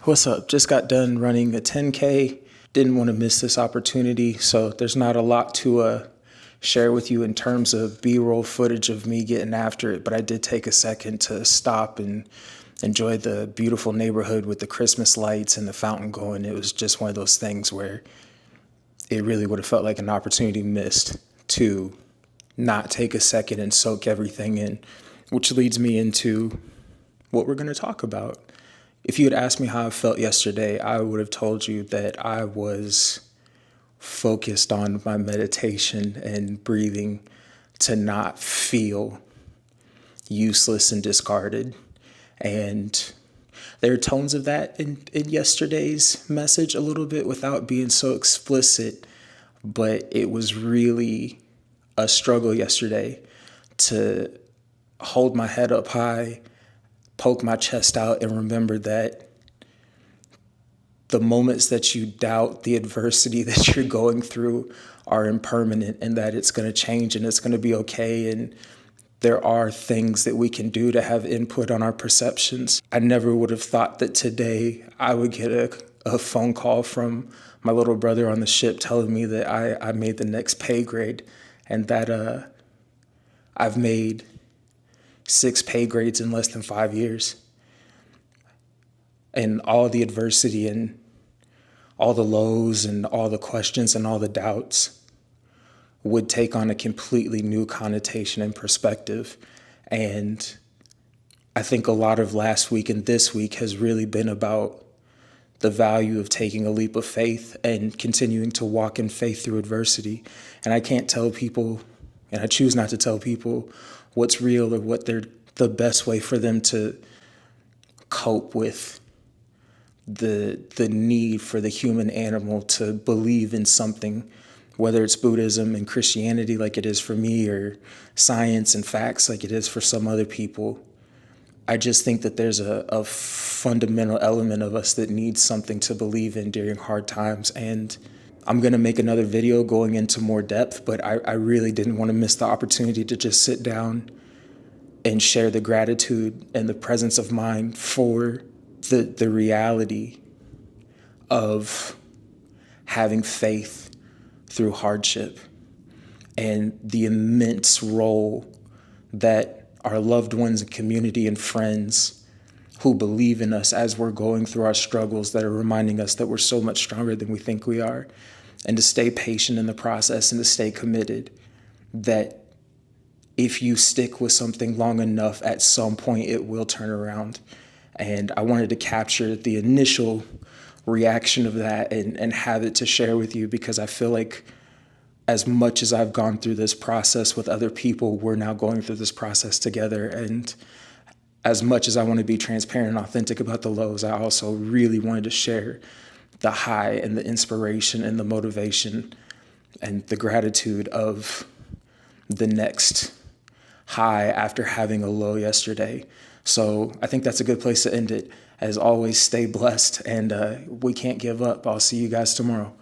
What's up? Just got done running a 10K. Didn't want to miss this opportunity, so there's not a lot to share with you in terms of B-roll footage of me getting after it, but I did take a second to stop and enjoy the beautiful neighborhood with the Christmas lights and the fountain going. It was just one of those things where it really would have felt like an opportunity missed to not take a second and soak everything in, which leads me into what we're going to talk about. If you had asked me how I felt yesterday, I would have told you that I was focused on my meditation and breathing to not feel useless and discarded. And there are tones of that in yesterday's message a little bit without being so explicit, but it was really a struggle yesterday to hold my head up high, poke my chest out, and remember that the moments that you doubt, the adversity that you're going through are impermanent and that it's going to change and it's going to be okay. And there are things that we can do to have input on our perceptions. I never would have thought that today I would get a phone call from my little brother on the ship telling me that I made the next pay grade and that I've made 6 pay grades in less than 5 years. And all the adversity and all the lows and all the questions and all the doubts would take on a completely new connotation and perspective. And I think a lot of last week and this week has really been about the value of taking a leap of faith and continuing to walk in faith through adversity. And I can't tell people, and I choose not to tell people, what's real or what they're the best way for them to cope with the need for the human animal to believe in something, whether it's Buddhism and Christianity like it is for me, or science and facts like it is for some other people. I just think that there's a fundamental element of us that needs something to believe in during hard times. And I'm going to make another video going into more depth, but I really didn't want to miss the opportunity to just sit down and share the gratitude and the presence of mind for the reality of having faith through hardship and the immense role that our loved ones and community and friends who believe in us as we're going through our struggles, that are reminding us that we're so much stronger than we think we are, and to stay patient in the process and to stay committed, that if you stick with something long enough, at some point it will turn around. And I wanted to capture the initial reaction of that and have it to share with you, because I feel like as much as I've gone through this process with other people, we're now going through this process together. And as much as I want to be transparent and authentic about the lows, I also really wanted to share the high and the inspiration and the motivation and the gratitude of the next high after having a low yesterday. So I think that's a good place to end it. As always, stay blessed, and we can't give up. I'll see you guys tomorrow.